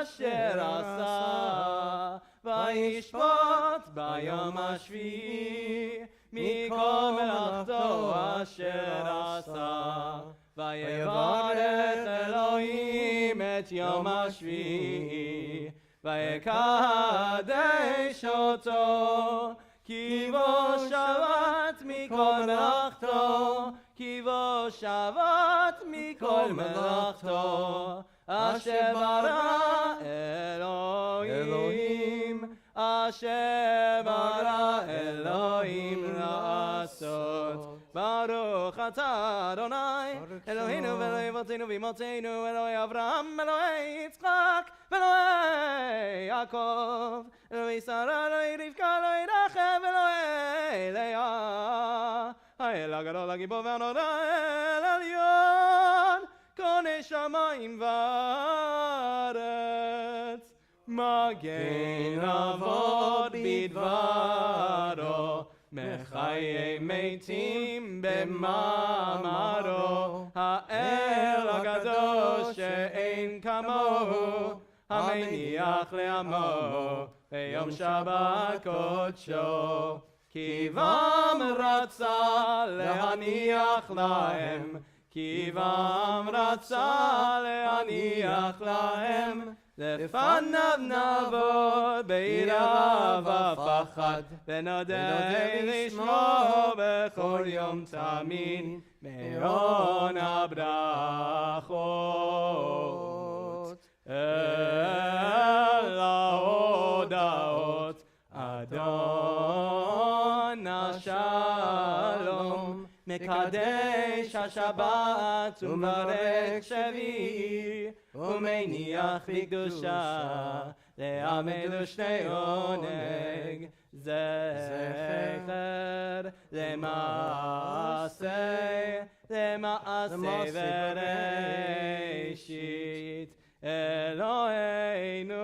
אשר עשה, וישפוט ביום השביעי מכל מלאכתו אשר עשה. ויברך אלוהים את יום השביעי ויקדש אותו, כי בו שבת מכל מלאכתו, כי בו שבת מכל מלאכתו, אשר ברא אלוהים, אשר ברא אלוהים לעשות. ברוך אתה אדוני אלוהינו ואלוהי אבותינו ואמותינו, אלוהי אברהם, אלוהי יצחק ואלוהי יעקב, אלוהי שרה, אלוהי רבקה, אלוהי רחל, אלוהי לאה, האל הגדול הגיבור והנורא, אל עליון קונה שמיים וארץ. מגן אבות בדברו, מחיי מתים במאמרו. האל הקדוש שאין כמוהו, המניח לעמו ביום שבת קודשו. כי בם רצה להניח להם, כי בם רצה להניח להם. לפניו נעבוד ביראה ופחד, ונודה לשמו בכל יום תמיד מאון הברכות. אל ההודעות אדון השלום, מקדש השבת ומברך שביעי, ומניח בקדושה לעמד ושני עונג, זכר למעשה וראשית. אלוהינו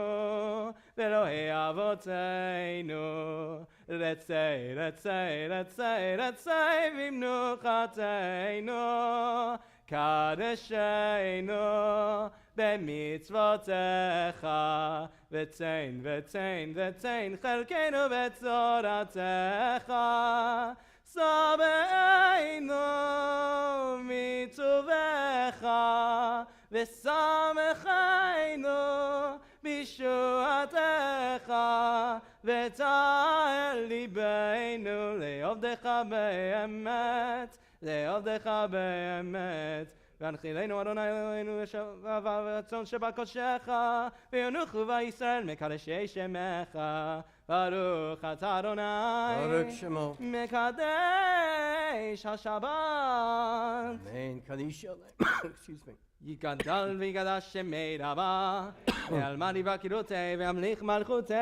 ואלוהי אבותינו, רצי רצי רצי רצי במנוחתנו, קדשנו במצוותיך, ותן ותן ותן חלקנו בצורתך. שבענו מטובך ושמחנו בשמך. ישועתך ותעל ליבנו לעובדך באמת, לעובדך באמת. והנחילנו אדוני אלוהינו לשבע ורצון שבקודשך וינוחו בישראל מקדשי שמך. ברוך אתה אדוני ברוך שמו. מקדש השבת. Amen. Kadisha. Excuse me. יגדל ויגדש שמי רבה ואלמדי בקירותי ואמליך מלכותי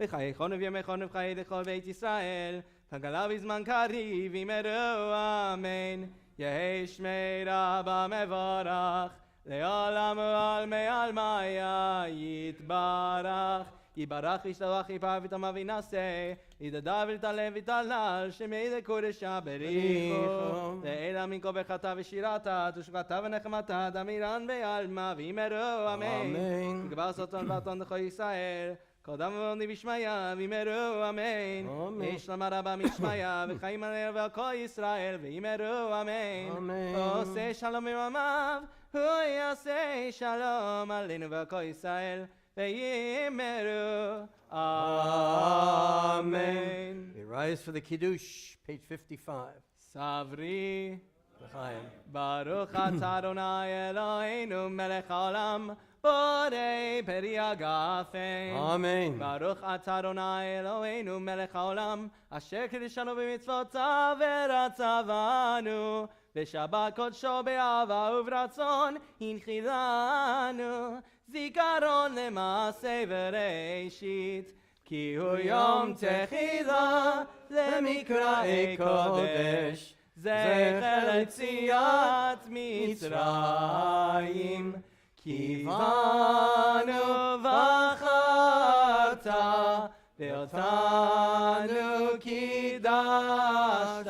וחייכון וימיכון וחיי לכל בית ישראל פגלה בזמן קריב ימרו אמן. יהי שמי רבה מבורך לעולם ועלמי עלמיה יתברך. יברך וישתבח יפר ותמה וינשא ידדה ולתעלה ותעלל שמי לקודשה בריחו לעילה מנקו בחטא ושירתה תשוקתה ונחמתה דמירן בעלמה וימרו אמן. יגבר סרטון ואתון לכל ישראל קודם ועוני בשמיה וימרו אמן. ישלמה רבה משמיה וחיים עליה ועל כל ישראל וימרו אמן. עושה שלום במעמיו הוא יעשה שלום עלינו ועל כל ישראל וימרו אמן. We rise for the Kiddush, page 55. סברי L'chaim. ברוך אתה אדוני אלוהינו מלך העולם בורא פרי הגפן. Amen. ברוך אתה אדוני אלוהינו מלך העולם אשר קידשנו במצוותיו ורצה בנו בשבת קודשו באהבה וברצון הנחילנו זיכרון למעשה וראשית כי הוא יום תחילה למקראי קודש זכר ליציאת מצרים קיוונו בחרת ואותנו קידשת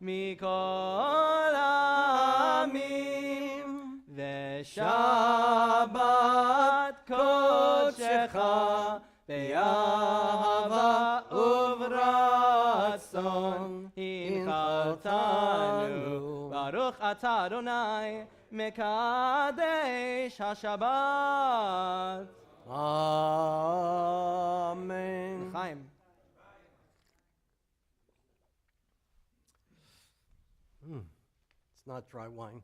מכל העמים ושבת קודשך באהבה וברצון הנחלתנו. ברוך אתה אדוני מקדש השבת. Amen. חיים. It's not dry wine.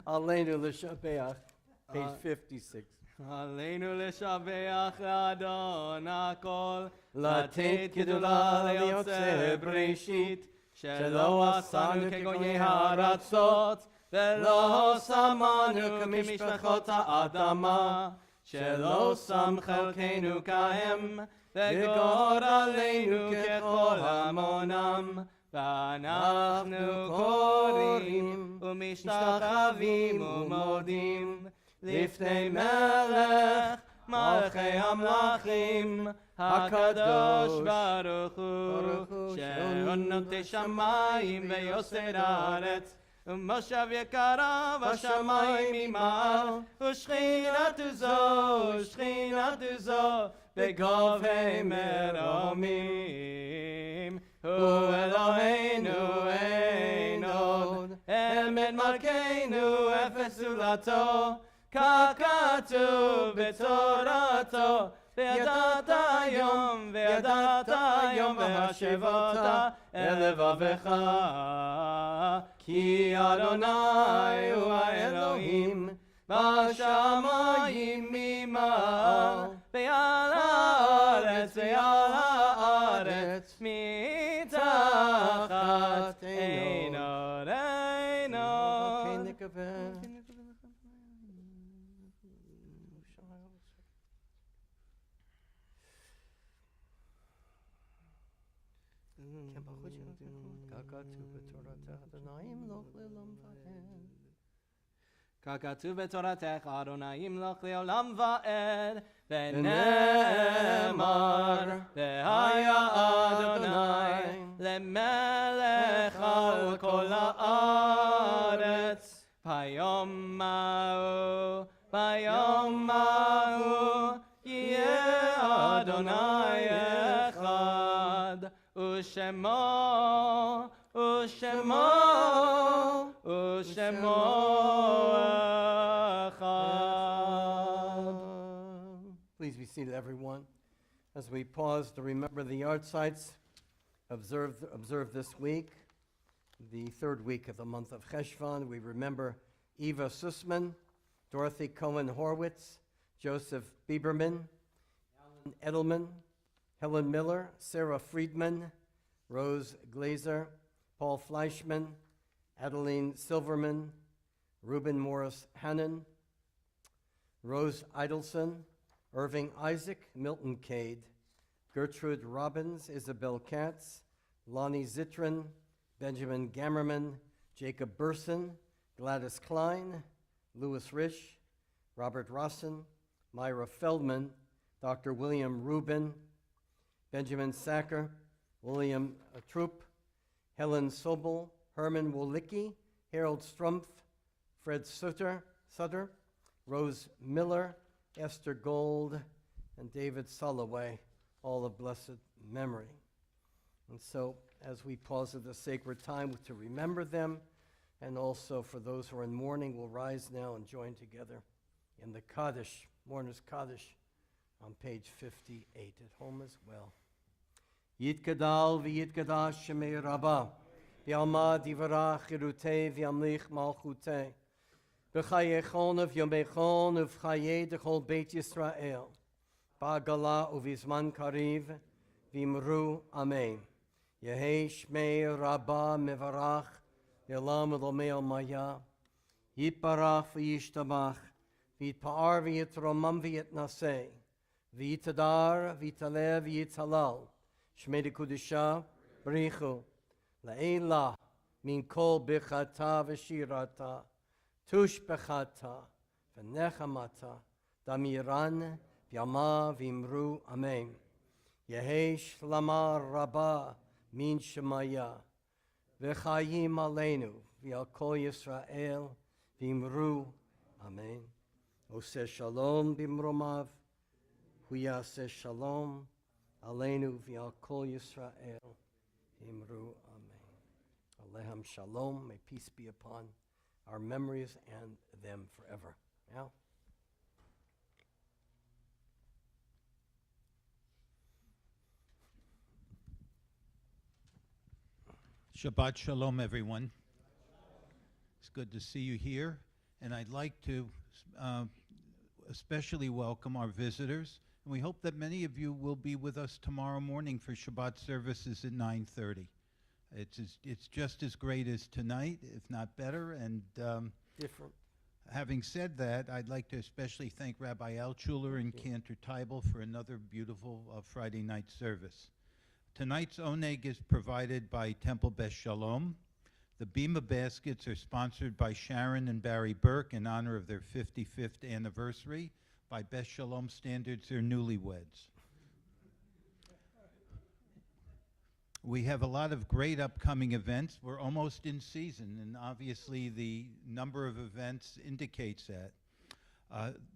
Aleinu l'shabeach, page 56. עלינו לשבח לאדון הכל, לתת גדולה ליוצר בראשית, שלא עשנו כגויי הארצות, ולא שמנו כמשפחות האדמה, שלא שם חלקנו כהם, וגורלנו ככל המונם. ואנחנו קוראים ומשתחווים ומודים לפני מלך מלכי המלכים הקדוש ברוך הוא שעונתי שמיים ויוסד הארץ ומושב יקרה בשמיים ממעל ושכינתו זו בגובי מרומים. הוא אלוהינו אין עוד אמת מלכנו אפס זולתו ככתוב בתורתו וידעת היום והשבות אל לבבך כי אדוני הוא האלוהים בשמיים ממעל ועל הארץ מתחת אין עוד. ככתוב בתורתך אדוני ימלוך לעולם ועד ונאמר והיה אדוני למלך על כל הארץ ביום ההוא יהיה אדוני אחד ושמו אחד. seated, everyone. As we pause to remember the yard sites observed this week, the third week of the month of Cheshvan, we remember Eva Sussman, Dorothy Cohen Horwitz, Joseph Bieberman, Alan Edelman, Helen Miller, Sarah Friedman, Rose Glazer, Paul Fleischman, Adeline Silverman, Reuben Morris Hannon, Rose Idelson, Irving Isaac, Milton Cade, Gertrude Robbins, Isabel Katz, Lonnie Zitron, Benjamin Gammerman, Jacob Burson, Gladys Klein, Louis Rich, Robert Rosson, Myra Feldman, Dr. William Rubin, Benjamin Sacker, William Troop, Helen Sobel, Herman Wolicki, Harold Strumpf, Fred Sutter, Rose Miller, Esther Gold, and David Soloway, all of blessed memory. And so, as we pause at the sacred time to remember them, and also for those who are in mourning, we'll rise now and join together in the Kaddish, Mourner's Kaddish, on page 58 at home as well. Yitgadal v'yitgadash shemei Rabbah, v'yalma divarach chirutei v'yamlich malchutei, b'chayechon v'yomechon v'chayei d'chol Beit Yisrael, ba'gala uvizman kariv v'imru amen. Yehei shmei Rabbah mevarach v'yalam v'lomei maya, yitbarach v'yishtabach, v'yitpa'ar v'yitromam v'yitnasei, v'yitadar v'yitalev v'yithalal, Shmei de Kudusha, Brichu, La'ela, Min Kol Bichata V'Shirata, Tush Bechata, V'Nechamata, Damiran, V'Yama V'Imru, Amen. Yehi Shlama Rabba, Min Shemaya, V'Chayim Aleinu, V'Al Kol Yisrael, V'Imru, Amen. Oseh Shalom B'Imromav, Huyaseh Shalom, Aleinu v'al kol Yisrael, Imru Amen. Alehem Shalom, may peace be upon our memories and them forever. Now, Shabbat Shalom, everyone. It's good to see you here, and I'd like to especially welcome our visitors. And we hope that many of you will be with us tomorrow morning for Shabbat services at 9:30. It's just as great as tonight, if not better. And different. Having said that, I'd like to especially thank Rabbi Altshuler and Cantor Teibel for another beautiful Friday night service. Tonight's oneg is provided by Temple Beth Sholom. The Bima baskets are sponsored by Sharon and Barry Burke in honor of their 55th anniversary. By Beth Sholom standards, they're newlyweds. We have a lot of great upcoming events. We're almost in season, and obviously the number of events indicates that.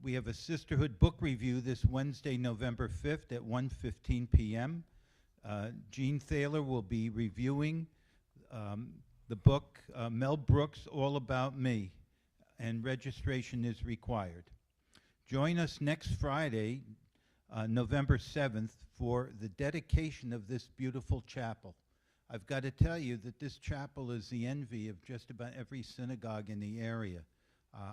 We have a Sisterhood book review this Wednesday, November 5th at 1:15 p.m. Jean Thaler will be reviewing the book, Mel Brooks, All About Me, and registration is required. Join us next Friday, November 7th, for the dedication of this beautiful chapel. I've got to tell you that this chapel is the envy of just about every synagogue in the area.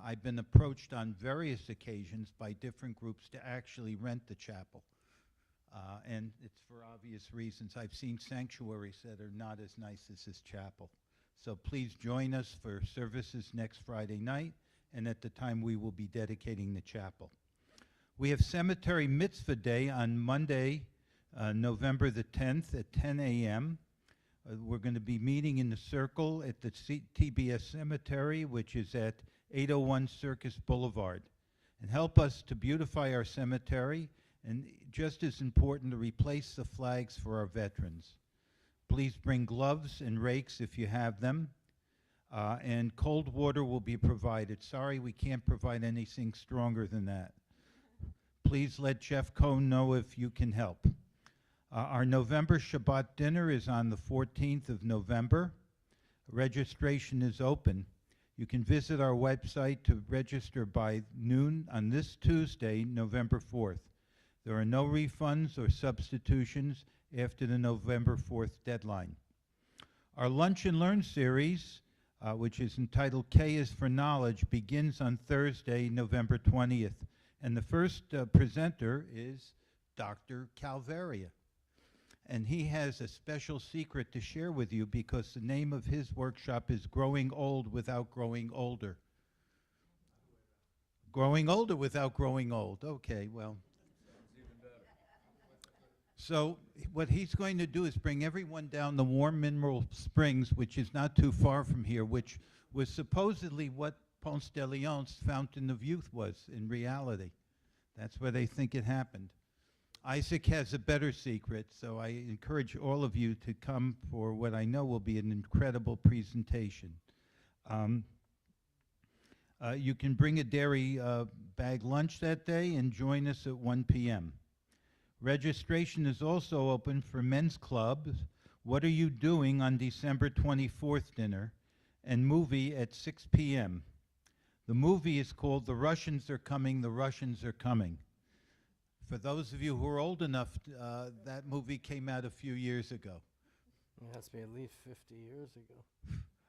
I've been approached on various occasions by different groups to actually rent the chapel. And it's for obvious reasons. I've seen sanctuaries that are not as nice as this chapel. So please join us for services next Friday night, and at the time we will be dedicating the chapel. We have Cemetery Mitzvah Day on Monday, November the 10th at 10 a.m. We're going to be meeting in the circle at the TBS Cemetery, which is at 801 Circus Boulevard. And help us to beautify our cemetery, and just as important, to replace the flags for our veterans. Please bring gloves and rakes if you have them. And cold water will be provided. Sorry, we can't provide anything stronger than that. Please let Jeff Cohn know if you can help. Our November Shabbat dinner is on the 14th of November. Registration is open. You can visit our website to register by noon on this Tuesday, November 4th. There are no refunds or substitutions after the November 4th deadline. Our Lunch and Learn series, which is entitled K is for Knowledge, begins on Thursday, November 20th. And the first presenter is Dr. Calvaria. And he has a special secret to share with you because the name of his workshop is Growing Old Without Growing Older. Growing older without growing old. Okay, well. So what he's going to do is bring everyone down the warm mineral springs, which is not too far from here, which was supposedly what Ponce de Leon's Fountain of Youth was in reality. That's where they think it happened. Isaac has a better secret, so I encourage all of you to come for what I know will be an incredible presentation. You can bring a dairy bag lunch that day and join us at 1 p.m. Registration is also open for men's clubs, What Are You Doing on December 24th dinner, and movie at 6 p.m. The movie is called The Russians Are Coming, The Russians Are Coming. For those of you who are old enough, that movie came out a few years ago. It has to be at least 50 years ago.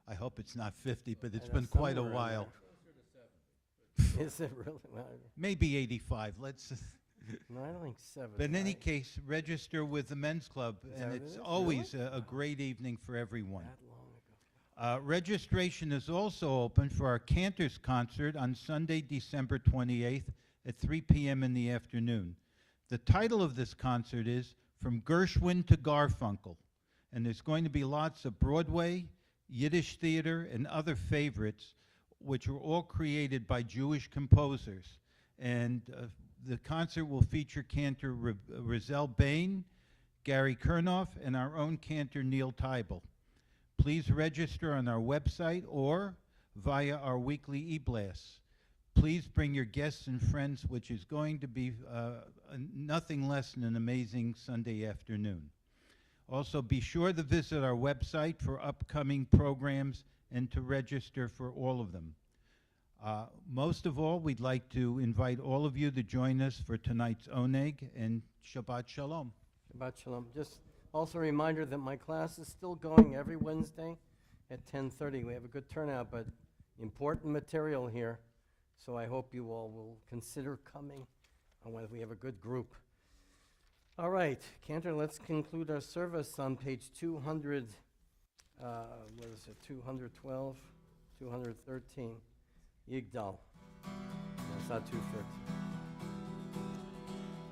I hope it's not 50, but it's been quite a while. Is it really? Well, maybe 85. Let's. No, I don't think 7. But in any case, register with the men's club, and it's always a great evening for everyone. That long ago. Registration is also open for our Cantors concert on Sunday, December 28th at 3 p.m. in the afternoon. The title of this concert is From Gershwin to Garfunkel, and there's going to be lots of Broadway, Yiddish theater, and other favorites, which were all created by Jewish composers. And the concert will feature cantor Rizal Bain, Gary Kernoff, and our own cantor Neil Teibel. Please register on our website or via our weekly e-blasts. Please bring your guests and friends, which is going to be nothing less than an amazing Sunday afternoon. Also, be sure to visit our website for upcoming programs and to register for all of them. Most of all, we'd like to invite all of you to join us for tonight's Oneg and Shabbat Shalom. Shabbat Shalom. Just also a reminder that my class is still going every Wednesday at 10:30. We have a good turnout, but important material here. So I hope you all will consider coming when we have a good group. All right, Cantor, let's conclude our service on page 200, what is it, 212, 213, Yigdal. That's not 213.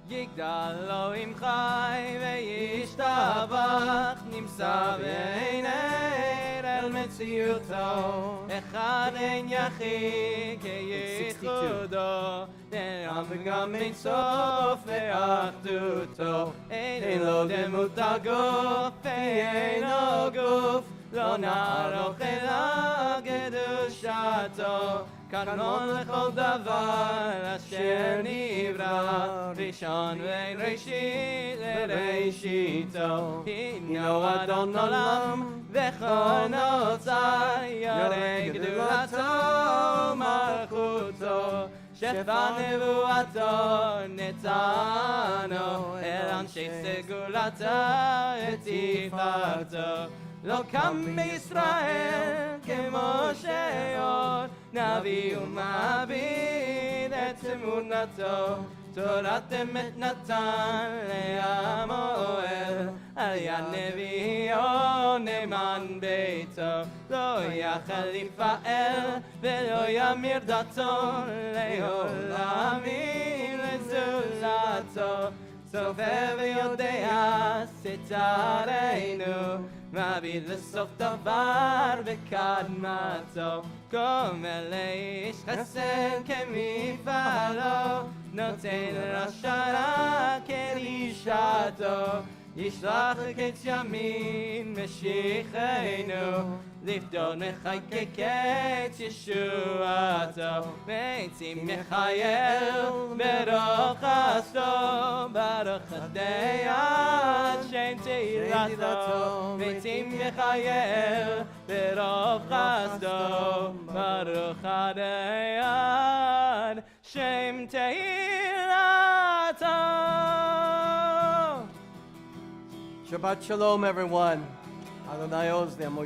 יגדל אלוהים חי וישתבח נמצא בעינר אל מציאותו אחד אין יחיד כייחודו נעם וגם אין סוף לאחדותו אין לו דמות הגוף ואינו גוף לא נערוך אלא קדושתו קנון לכל דבר אשר נברא ראשון וראשית לראשיתו הינו אדון עולם וכל נוצר ירא גדולתו מלכותו שפע נבואתו נתנו אל אנשי סגולתו תפארתו לא קם בישראל כמו שעוד נביא ומעביד את אמונתו תורת אמת נתן לעם אוהל על יד נביאו נאמן ביתו לא יכל לפעל ולא ימיר דתו לעולמים לזולתו סובב יודע סתרנו מעביד לסוף דבר בקדמתו קומל לאיש חסד כמפעלו נותן רשע כרישתו ישלח קץ ימין משיחנו לפדות מחי כקץ ישועתו מעצים מחייל ברוך חסדו ברוך הדיין שם תהילתו מעצים מחייל ברוך חסדו ברוך הדיין שם תהילתו Shabbat Shalom, everyone. Adonai Oz Le'amo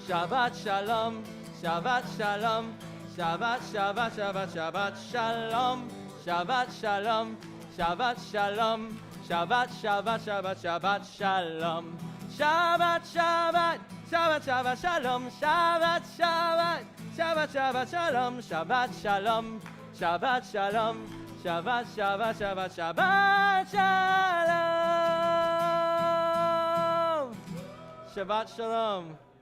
Shabbat Shalom, Shabbat Shalom, Shabbat, Shabbat, Shabbat, Shabbat Shalom, Shabbat Shalom, Shabbat Shalom, Shabbat, Shabbat, Shabbat, Shabbat Shalom, Shabbat, Shabbat, Shabbat, Shabbat Shalom, Shabbat, Shabbat, Shabbat, Shabbat Shalom, Shabbat Shalom, Shabbat Shalom, Shabbat, Shabbat, Shabbat, Shabbat Shalom, Shabbat Shalom.